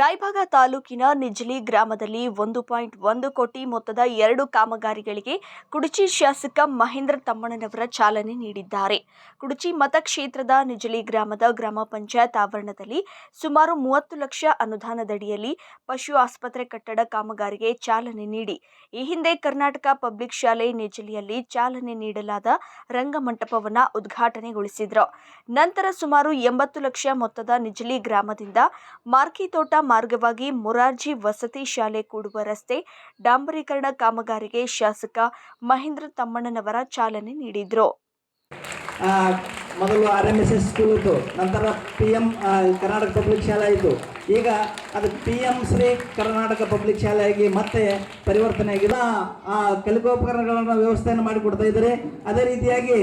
ರಾಯಭಾಗ ತಾಲೂಕಿನ ನಿಜ್ಲಿ ಗ್ರಾಮದಲ್ಲಿ 1.1 ಕೋಟಿ ಮೊತ್ತದ 2 ಕಾಮಗಾರಿಗಳಿಗೆ ಕುಡಚಿ ಶಾಸಕ ಮಹೇಂದ್ರ ತಮ್ಮಣ್ಣನವರ ಚಾಲನೆ ನೀಡಿದ್ದಾರೆ. ಕುಡಚಿ ಮತಕ್ಷೇತ್ರದ ನಿಜ್ಲಿ ಗ್ರಾಮದ ಗ್ರಾಮ ಪಂಚಾಯತ್ ಆವರಣದಲ್ಲಿ ಸುಮಾರು 30 ಲಕ್ಷ ಅನುದಾನದಡಿಯಲ್ಲಿ ಪಶು ಆಸ್ಪತ್ರೆ ಕಟ್ಟಡ ಕಾಮಗಾರಿಗೆ ಚಾಲನೆ ನೀಡಿ, ಈ ಹಿಂದೆ ಕರ್ನಾಟಕ ಪಬ್ಲಿಕ್ ಶಾಲೆ ನಿಜ್ಲಿಯಲ್ಲಿ ಚಾಲನೆ ನೀಡಲಾದ ರಂಗಮಂಟಪವನ್ನು ಉದ್ಘಾಟನೆಗೊಳಿಸಿದರು. ನಂತರ ಸುಮಾರು 80 ಲಕ್ಷ ಮೊತ್ತದ ನಿಜ್ಲಿ ಗ್ರಾಮದಿಂದ ಮಾರ್ಕಿತೋಟ ಮಾರ್ಗವಾಗಿ ಮೊರಾರ್ಜಿ ವಸತಿ ಶಾಲೆ ಕೂಡುವ ರಸ್ತೆ ಡಾಂಬರೀಕರಣ ಕಾಮಗಾರಿಗೆ ಶಾಸಕ ಮಹೇಂದ್ರ ತಮ್ಮಣ್ಣನವರ ಚಾಲನೆ ನೀಡಿದರು. ಮೊದಲು RMSS ಸ್ಕೂಲ್ ಇತ್ತು, ನಂತರ PM ಕರ್ನಾಟಕ ಪಬ್ಲಿಕ್ ಶಾಲೆ ಆಯಿತು. ಈಗ ಅದು PM ಶ್ರೀ ಕರ್ನಾಟಕ ಪಬ್ಲಿಕ್ ಶಾಲೆಯಾಗಿ ಮತ್ತೆ ಪರಿವರ್ತನೆ ಆಗಿದೆ. ಕಲಿಕೋಪಕರಣಗಳನ್ನು ವ್ಯವಸ್ಥೆಯನ್ನು ಮಾಡಿಕೊಡ್ತಾ ಇದ್ದಾರೆ. ಅದೇ ರೀತಿಯಾಗಿ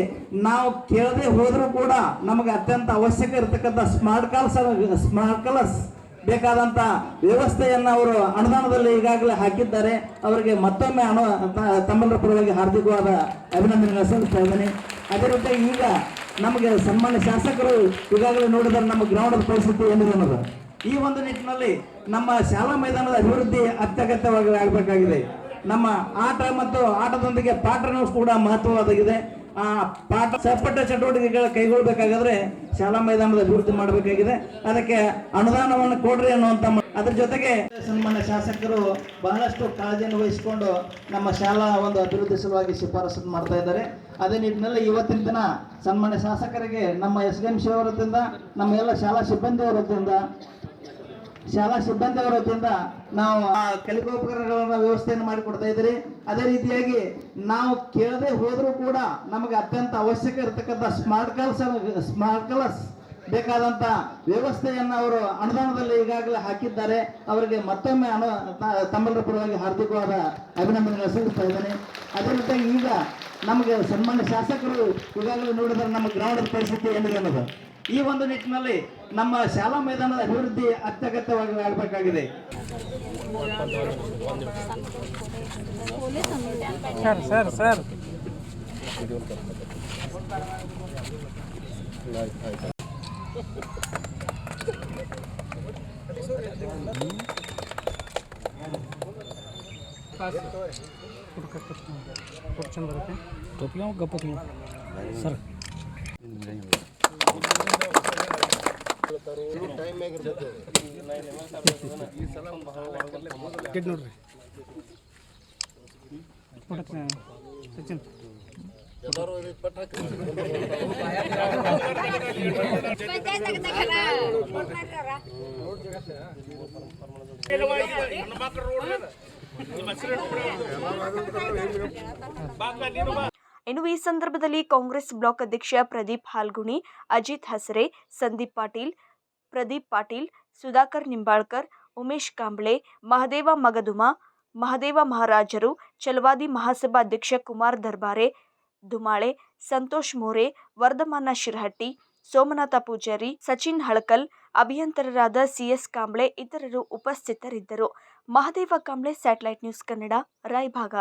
ನಾವು ಕೇಳದೆ ಹೋದರೂ ಕೂಡ ನಮಗೆ ಅತ್ಯಂತ ಅವಶ್ಯಕ ಇರತಕ್ಕಂಥ ಸ್ಮಾರ್ಟ್ ಕ್ಲಾಸ್ ಬೇಕಾದಂಥ ವ್ಯವಸ್ಥೆಯನ್ನು ಅವರು ಅನುದಾನದಲ್ಲಿ ಈಗಾಗಲೇ ಹಾಕಿದ್ದಾರೆ. ಅವರಿಗೆ ಮತ್ತೊಮ್ಮೆ ತಮ್ಮೆಲ್ಲರ ಪರವಾಗಿ ಹಾರ್ದಿಕವಾದ ಅಭಿನಂದನೆ ಸಲ್ಲಿಸ್ತಾ ಇದ್ದೇನೆ. ಅದೇ ರೀತಿ ಈಗ ನಮಗೆ ಸನ್ಮಾನ್ಯ ಶಾಸಕರು ಈಗಾಗಲೇ ನೋಡಿದರೆ ನಮ್ಮ ಗ್ರೌಂಡದ ಪರಿಸ್ಥಿತಿ ಏನಿದೆ ಅನ್ನೋದು. ಈ ಒಂದು ನಿಟ್ಟಿನಲ್ಲಿ ನಮ್ಮ ಶಾಲಾ ಮೈದಾನದ ಅಭಿವೃದ್ಧಿ ಅತ್ಯಗತ್ಯವಾಗಿ ಆಗಬೇಕಾಗಿದೆ. ನಮ್ಮ ಆಟ ಮತ್ತು ಆಟದೊಂದಿಗೆ ಪಾಠನೂ ಕೂಡ ಮಹತ್ವವಾಗಿದೆ. ಪಾಠ ಸಪಟ್ಟ ಚಟುವಟಿಕೆಗಳ ಕೈಗೊಳ್ಳಬೇಕಾದ್ರೆ ಶಾಲಾ ಮೈದಾನದ ಅಭಿವೃದ್ಧಿ ಮಾಡಬೇಕಾಗಿದೆ. ಅದಕ್ಕೆ ಅನುದಾನವನ್ನು ಕೊಡ್ರಿ ಅನ್ನುವಂಥ ಅದ್ರ ಜೊತೆಗೆ ಸನ್ಮಾನ್ಯ ಶಾಸಕರು ಬಹಳಷ್ಟು ಕಾಳಜಿಯನ್ನು ವಹಿಸಿಕೊಂಡು ನಮ್ಮ ಶಾಲಾ ಒಂದು ಅಭಿವೃದ್ಧಿ ಸಲುವಾಗಿ ಶಿಫಾರಸು ಮಾಡ್ತಾ ಇದ್ದಾರೆ. ಅದೇ ನಿಟ್ಟಿನಲ್ಲಿ ಇವತ್ತಿನ ದಿನ ಸನ್ಮಾನ್ಯ ಶಾಸಕರಿಗೆ ನಮ್ಮ SDMC ಅವರ ವತಿಯಿಂದ, ನಮ್ಮ ಎಲ್ಲ ಶಾಲಾ ಸಿಬ್ಬಂದಿಯವರ ವತಿಯಿಂದ ನಾವು ಕಲಿಕೋಪಕರಣಗಳ ವ್ಯವಸ್ಥೆಯನ್ನು ಮಾಡಿಕೊಡ್ತಾ ಇದ್ದೀರಿ. ಅದೇ ರೀತಿಯಾಗಿ ನಾವು ಕೇಳದೆ ಹೋದರೂ ಕೂಡ ನಮಗೆ ಅತ್ಯಂತ ಅವಶ್ಯಕ ಇರತಕ್ಕಂಥ ಸ್ಮಾರ್ಟ್ ಕ್ಲಾಸ್ ಬೇಕಾದಂಥ ವ್ಯವಸ್ಥೆಯನ್ನು ಅವರು ಅನುದಾನದಲ್ಲಿ ಈಗಾಗಲೇ ಹಾಕಿದ್ದಾರೆ. ಅವರಿಗೆ ಮತ್ತೊಮ್ಮೆ ತಮ್ಮೆಲ್ಲರ ಪರವಾಗಿ ಹಾರ್ದಿಕವಾದ ಅಭಿನಂದನೆ ಸಲ್ಲಿಸ್ತಾ ಇದ್ದೇನೆ. ಅದೇ ರೀತಿಯಾಗಿ ಈಗ ನಮಗೆ ಸನ್ಮಾನ್ಯ ಶಾಸಕರು ಈಗಾಗಲೇ ನೋಡಿದರೆ ನಮ್ಮ ಗ್ರೌಂಡದ ಪರಿಸ್ಥಿತಿ ಏನಿದೆ ಅನ್ನೋದು. ಈ ಒಂದು ನಿಟ್ಟಿನಲ್ಲಿ ನಮ್ಮ ಶಾಲಾ ಮೈದಾನದ ಅಭಿವೃದ್ಧಿ ಅತ್ಯಗತ್ಯವಾಗಿ ಆಗಬೇಕಾಗಿದೆ. ಸರ್ ಇನ್ನು ಈ ಸಂದರ್ಭದಲ್ಲಿ ಕಾಂಗ್ರೆಸ್ ಬ್ಲಾಕ್ ಅಧ್ಯಕ್ಷ ಪ್ರದೀಪ್ ಹಾಲ್ಗುಣಿ, ಅಜಿತ್ ಹಸರೆ, ಸಂದೀಪ್ ಪಾಟೀಲ್, ಪ್ರದೀಪ್ ಪಾಟೀಲ್, ಸುಧಾಕರ್ ನಿಂಬಾಳ್ಕರ್, ಉಮೇಶ್ ಕಾಂಬ್ಳೆ, ಮಹದೇವ ಮಗದುಮ, ಮಹದೇವ ಮಹಾರಾಜರು, ಛಲವಾದಿ ಮಹಾಸಭಾ ಅಧ್ಯಕ್ಷ ಕುಮಾರ್ ದರ್ಬಾರೆ ದುಮಾಳೆ, ಸಂತೋಷ್ ಮೋರೆ, ವರ್ಧಮಾನ ಶಿರಹಟ್ಟಿ, ಸೋಮನಾಥ ಪೂಜಾರಿ, ಸಚಿನ್ ಹಳಕಲ್, ಅಭಿಯಂತರರಾದ CS ಕಾಂಬ್ಳೆ ಇತರರು ಉಪಸ್ಥಿತರಿದ್ದರು. Mahadeva Kamble, satellite news Kannada, Raybag.